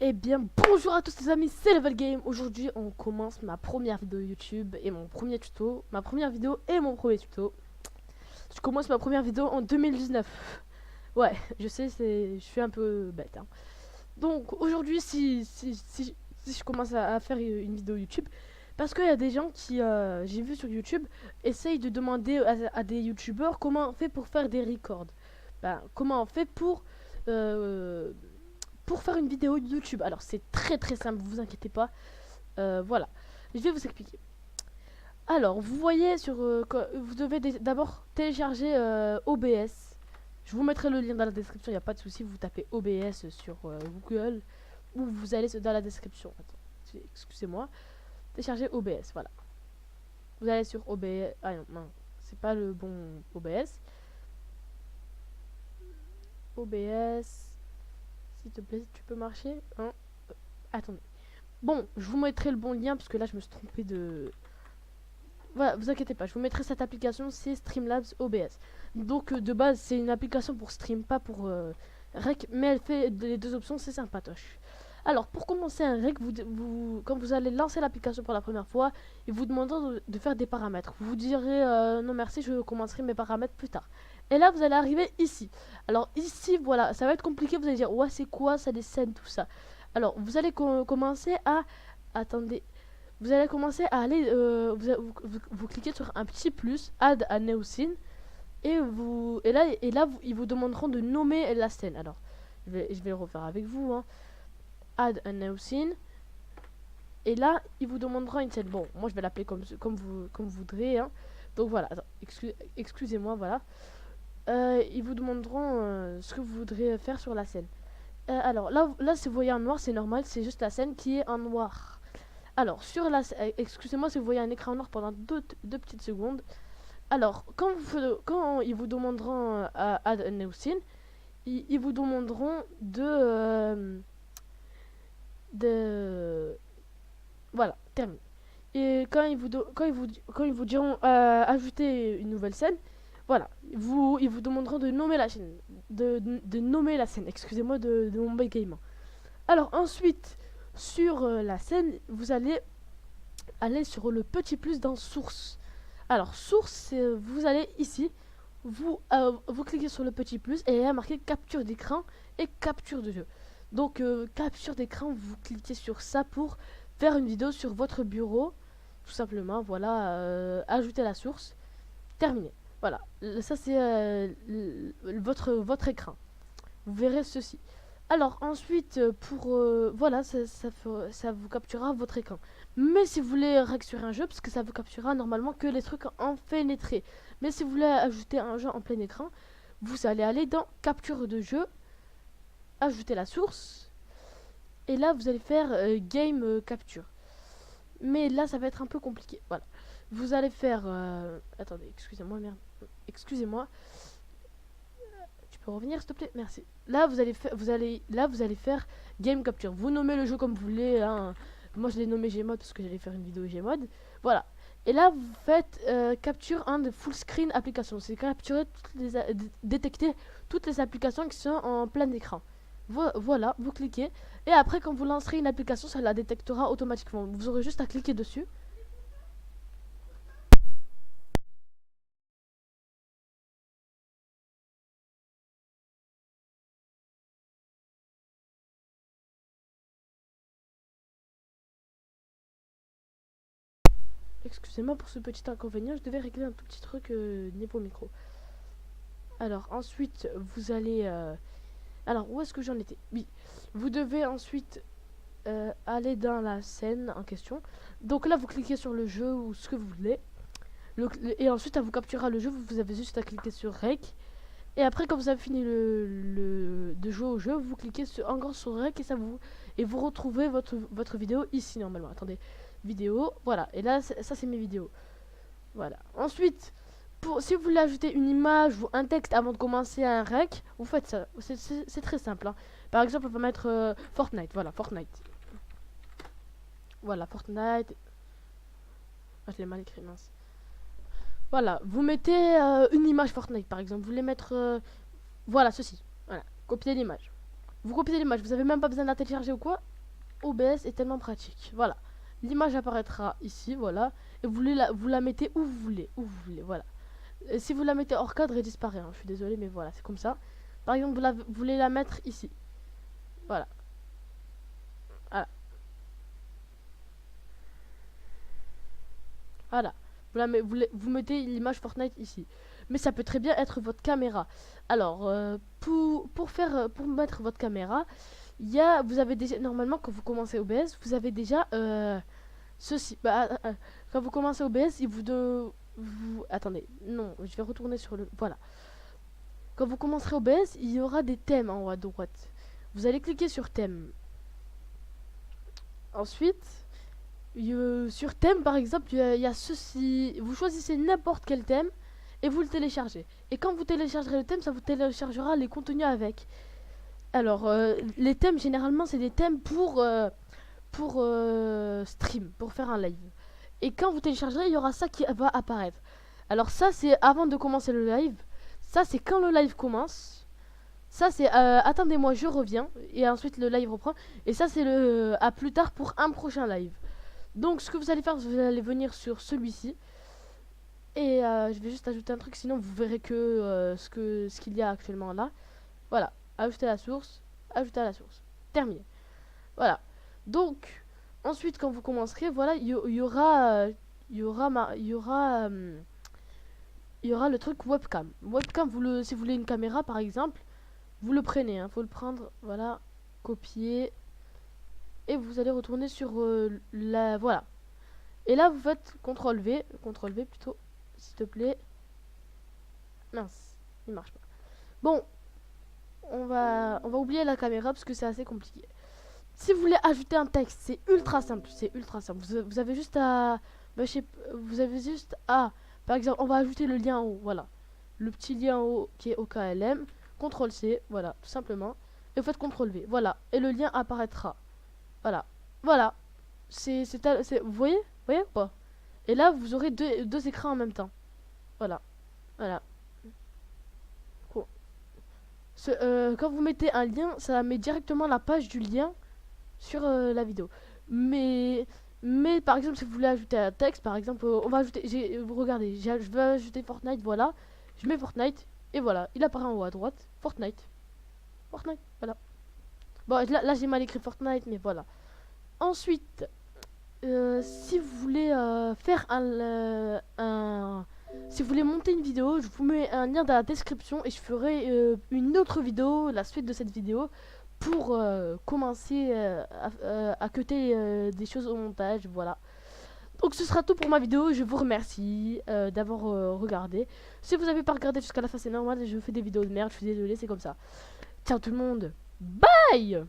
Eh bien, bonjour à tous les amis, c'est Level Game. Aujourd'hui, on commence ma première vidéo YouTube et mon premier tuto. Ma première vidéo et mon premier tuto. Je commence ma première vidéo en 2019. Ouais, je sais, je suis un peu bête. Hein. Donc, aujourd'hui, si je commence à faire une vidéo YouTube, parce qu'il y a des gens qui, j'ai vu sur YouTube, essayent de demander à des YouTubeurs comment on fait pour faire des records. Ben, comment on fait pour faire une vidéo YouTube. Alors c'est très simple, vous inquiétez pas. Voilà, je vais vous expliquer. Alors vous voyez vous devez d'abord télécharger OBS. Je vous mettrai le lien dans la description, il n'y a pas de souci. Vous tapez OBS sur Google ou vous allez dans la description. Attends, excusez-moi. Télécharger OBS, voilà. Vous allez sur OBS. Ah non, non, c'est pas le bon OBS. OBS. S'il te plaît, tu peux marcher, hein. Attendez. Bon, je vous mettrai le bon lien parce que là je me suis trompé de... Voilà, vous inquiétez pas, je vous mettrai cette application, c'est Streamlabs OBS. Donc de base c'est une application pour stream, pas pour rec, mais elle fait les deux options, c'est sympatoche. Alors pour commencer un rec, quand vous allez lancer l'application pour la première fois, il vous demandera de faire des paramètres. Vous direz non merci, je commencerai mes paramètres plus tard. Et là vous allez arriver ici. Alors ici voilà, ça va être compliqué, vous allez dire ouais c'est quoi ça, des scènes, tout ça. Alors vous allez commencer à... Attendez. Vous allez commencer à aller... vous cliquez sur un petit plus, Add a new scene. Et là ils vous demanderont de nommer la scène. Alors, je vais le refaire avec vous. Hein. Add a new scene. Et là, ils vous demanderont une scène. Bon, moi je vais l'appeler comme vous voudrez. Hein. Donc voilà, excusez-moi, voilà. Ils vous demanderont ce que vous voudrez faire sur la scène. Alors là, si vous voyez en noir, c'est normal, c'est juste la scène qui est en noir. Alors, excusez-moi si vous voyez un écran noir pendant deux petites secondes. Alors, quand ils vous demanderont à Add a new scene, ils vous demanderont de... Voilà, terminé. Et quand ils vous diront ajouter une nouvelle scène, voilà, ils vous demanderont de nommer la chaîne, de nommer la scène, excusez-moi de mon bégaiement. Alors ensuite, sur la scène, vous allez aller sur le petit plus dans source. Alors source, vous allez ici, vous cliquez sur le petit plus et il y a marqué capture d'écran et capture de jeu. Donc capture d'écran, vous cliquez sur ça pour faire une vidéo sur votre bureau, tout simplement. Voilà, ajouter la source, terminé. Voilà, ça c'est votre écran. Vous verrez ceci. Alors ensuite, voilà, ça vous capturera votre écran. Mais si vous voulez rec sur un jeu, parce que ça vous capturera normalement que les trucs en fenêtré. Mais si vous voulez ajouter un jeu en plein écran, vous allez aller dans capture de jeu, ajouter la source, et là vous allez faire game capture. Mais là ça va être un peu compliqué. Voilà, vous allez faire... attendez, excusez-moi, merde. Excusez-moi. Tu peux revenir s'il te plaît, merci. Là vous allez faire game capture. Vous nommez le jeu comme vous voulez. Hein. Moi je l'ai nommé Gmod parce que j'allais faire une vidéo Gmod. Voilà. Et là vous faites capture de full screen application. C'est capturer détecter toutes les applications qui sont en plein écran. Voilà, vous cliquez. Et après quand vous lancerez une application, ça la détectera automatiquement. Vous aurez juste à cliquer dessus. Excusez-moi pour ce petit inconvénient, je devais régler un tout petit truc niveau micro. Alors ensuite, vous allez... alors, où est-ce que j'en étais? Oui, vous devez ensuite aller dans la scène en question. Donc là, vous cliquez sur le jeu ou ce que vous voulez. Et ensuite, ça vous capturera le jeu. Vous avez juste à cliquer sur Rec. Et après, quand vous avez fini de jouer au jeu, vous cliquez encore sur Rec et vous retrouvez votre vidéo ici normalement. Attendez, vidéo, voilà. Et là, ça c'est mes vidéos. Voilà. Ensuite, si vous voulez ajouter une image ou un texte avant de commencer un rec, vous faites ça. C'est très simple. Hein. Par exemple, on va mettre Fortnite. Voilà, Fortnite. Voilà, Fortnite. Ah, je l'ai mal écrit, mince. Voilà, vous mettez une image Fortnite, par exemple. Vous voulez mettre... voilà, ceci. Voilà, copier l'image. Vous copiez l'image, vous avez même pas besoin de la télécharger ou quoi. OBS est tellement pratique. Voilà. L'image apparaîtra ici, voilà. Et vous la mettez où vous voulez, voilà. Et si vous la mettez hors cadre, elle disparaît. Hein. Je suis désolé, mais voilà, c'est comme ça. Par exemple, vous voulez la mettre ici. Voilà. Voilà. Voilà. Vous mettez l'image Fortnite ici. Mais ça peut très bien être votre caméra. Alors, pour mettre votre caméra, vous avez déjà, normalement, quand vous commencez OBS, vous avez déjà ceci. Quand vous commencez OBS, attendez, non, je vais retourner sur le... Voilà. Quand vous commencerez OBS, il y aura des thèmes en haut à droite. Vous allez cliquer sur thème. Ensuite, sur thème par exemple, il y a ceci. Vous choisissez n'importe quel thème et vous le téléchargez. Et quand vous téléchargerez le thème, ça vous téléchargera les contenus avec. Alors, les thèmes, généralement, c'est des thèmes pour stream, pour faire un live. Et quand vous téléchargerez, il y aura ça qui va apparaître. Alors ça, c'est avant de commencer le live. Ça, c'est quand le live commence. Ça, c'est attendez-moi, je reviens. Et ensuite, le live reprend. Et ça, c'est à plus tard pour un prochain live. Donc, ce que vous allez faire, vous allez venir sur celui-ci. Et je vais juste ajouter un truc, sinon vous verrez que ce qu'il y a actuellement là. Voilà, ajouter la source, ajouter à la source. Terminé. Voilà. Donc, ensuite, quand vous commencerez, voilà, il y aura le truc webcam. Webcam, si vous voulez une caméra, par exemple, vous le prenez. Faut le prendre, voilà, copier. Et vous allez retourner sur voilà. Et là, vous faites CTRL V plutôt, s'il te plaît. Mince, il marche pas. Bon, on va oublier la caméra parce que c'est assez compliqué. Si vous voulez ajouter un texte, c'est ultra simple, Vous avez juste à, vous avez juste à, par exemple, on va ajouter le lien en haut, voilà, le petit lien en haut qui est OKLM, CTRL C, voilà, tout simplement, et vous faites CTRL V, voilà, et le lien apparaîtra, voilà, voilà, vous voyez ou pas? Et là, vous aurez deux écrans en même temps, voilà, voilà. Cool. Quand vous mettez un lien, ça met directement la page du lien sur la vidéo. Mais par exemple, si vous voulez ajouter un texte, par exemple, on va ajouter, regardez, je veux ajouter Fortnite, voilà, je mets Fortnite, et voilà, il apparaît en haut à droite, Fortnite, voilà. Bon, là j'ai mal écrit Fortnite, mais voilà. Ensuite, si vous voulez faire si vous voulez monter une vidéo, je vous mets un lien dans la description et je ferai une autre vidéo, la suite de cette vidéo, pour commencer à cutter des choses au montage, voilà. Donc ce sera tout pour ma vidéo, je vous remercie d'avoir regardé. Si vous n'avez pas regardé jusqu'à la fin, c'est normal, je fais des vidéos de merde, je suis désolé, c'est comme ça. Ciao tout le monde, bye.